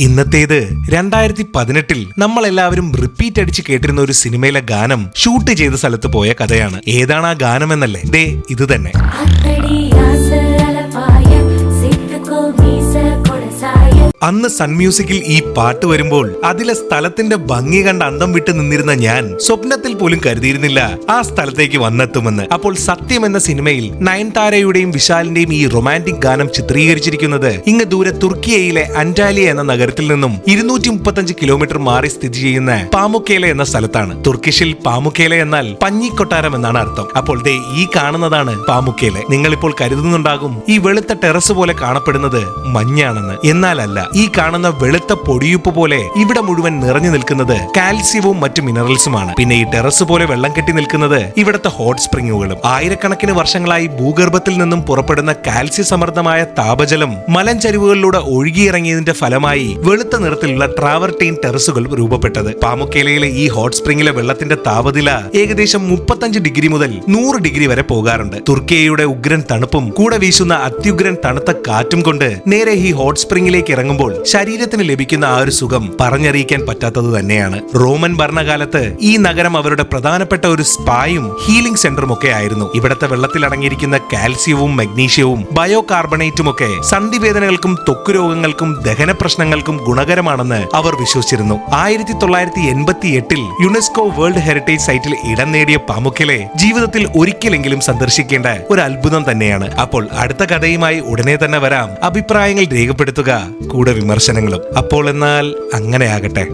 ഇന്നത്തേത് 2018 നമ്മൾ എല്ലാവരും റിപ്പീറ്റ് അടിച്ച് കേട്ടിരുന്ന ഒരു സിനിമയിലെ ഗാനം ഷൂട്ട് ചെയ്ത സ്ഥലത്ത് പോയ കഥയാണ്. ഏതാണ് ആ ഗാനം എന്നല്ലേ? ദേ ഇത് തന്നെ. അന്ന് സൺ മ്യൂസിക്കിൽ ഈ പാട്ട് വരുമ്പോൾ അതിലെ സ്ഥലത്തിന്റെ ഭംഗി കണ്ട് അന്തം വിട്ട് നിന്നിരുന്ന ഞാൻ സ്വപ്നത്തിൽ പോലും കരുതിയിരുന്നില്ല ആ സ്ഥലത്തേക്ക് വന്നെത്തുമെന്ന്. അപ്പോൾ സത്യം എന്ന സിനിമയിൽ നയൻതാരയുടെയും വിശാലിന്റെയും ഈ റൊമാൻറ്റിക് ഗാനം ചിത്രീകരിച്ചിരിക്കുന്നത് ഇങ്ങ് ദൂരെ തുർക്കിയയിലെ അന്റാലിയ എന്ന നഗരത്തിൽ നിന്നും 235 കിലോമീറ്റർ മാറി സ്ഥിതി ചെയ്യുന്ന പാമുക്കേല എന്ന സ്ഥലത്താണ്. തുർക്കിഷിൽ പാമുക്കേല എന്നാൽ പഞ്ഞിക്കൊട്ടാരം എന്നാണ് അർത്ഥം. അപ്പോൾ ദേ ഈ കാണുന്നതാണ് പാമുക്കേല. നിങ്ങളിപ്പോൾ കരുതുന്നുണ്ടാകും ഈ വെളുത്ത ടെറസ് പോലെ കാണപ്പെടുന്നത് മഞ്ഞാണെന്ന്. എന്നാലല്ല, ഈ കാണുന്ന വെളുത്ത പൊടിയുപ്പ് പോലെ ഇവിടെ മുഴുവൻ നിറഞ്ഞു നിൽക്കുന്നത് കാൽസ്യവും മറ്റു മിനറൽസുമാണ്. പിന്നെ ഈ ടെറസ് പോലെ വെള്ളം കെട്ടി നിൽക്കുന്നത് ഇവിടുത്തെ ഹോട്ട് സ്പ്രിങ്ങുകളും. ആയിരക്കണക്കിന് വർഷങ്ങളായി ഭൂഗർഭത്തിൽ നിന്നും പുറപ്പെടുന്ന കാൽസ്യ സമൃദ്ധമായ താപജലം മലഞ്ചരിവുകളിലൂടെ ഒഴുകിയിറങ്ങിയതിന്റെ ഫലമായി വെളുത്ത നിറത്തിലുള്ള ട്രാവർട്ടൈൻ ടെറസുകൾ രൂപപ്പെട്ടത്. പാമുക്കേലയിലെ ഈ ഹോട്ട് സ്പ്രിങ്ങിലെ വെള്ളത്തിന്റെ താപനില ഏകദേശം 35 ഡിഗ്രി മുതൽ 100 ഡിഗ്രി വരെ പോകാറുണ്ട്. തുർക്കിയയുടെ ഉഗ്രൻ തണുപ്പും കൂടെ വീശുന്ന അത്യുഗ്രൻ തണുത്ത കാറ്റും കൊണ്ട് നേരെ ഈ ഹോട്ട് സ്പ്രിങ്ങിലേക്ക് ഇറങ്ങുമ്പോൾ ശരീരത്തിന് ലഭിക്കുന്ന ആ ഒരു സുഖം പറഞ്ഞറിയിക്കാൻ പറ്റാത്തത് തന്നെയാണ്. റോമൻ ഭരണകാലത്ത് ഈ നഗരം അവരുടെ പ്രധാനപ്പെട്ട ഒരു സ്പായും ഹീലിംഗ് സെന്ററും ഒക്കെ ആയിരുന്നു. ഇവിടത്തെ വെള്ളത്തിൽ അടങ്ങിയിരിക്കുന്ന കാൽസ്യവും മഗ്നീഷ്യവും ബയോ കാർബണേറ്റും ഒക്കെ സന്ധിവേദനകൾക്കും ത്വക്ക് രോഗങ്ങൾക്കും ദഹന പ്രശ്നങ്ങൾക്കും ഗുണകരമാണെന്ന് അവർ വിശ്വസിച്ചിരുന്നു. 1988 യുനെസ്കോ വേൾഡ് ഹെറിറ്റേജ് സൈറ്റിൽ ഇടം നേടിയ പാമുക്കേല ജീവിതത്തിൽ ഒരിക്കലെങ്കിലും സന്ദർശിക്കേണ്ട ഒരു അത്ഭുതം തന്നെയാണ്. അപ്പോൾ അടുത്ത കഥയുമായി ഉടനെ തന്നെ വരാം. അഭിപ്രായങ്ങൾ രേഖപ്പെടുത്തുക, കൂടെ വിമർശനങ്ങളും. അപ്പോൾ എന്നാൽ അങ്ങനെ ആകട്ടെ.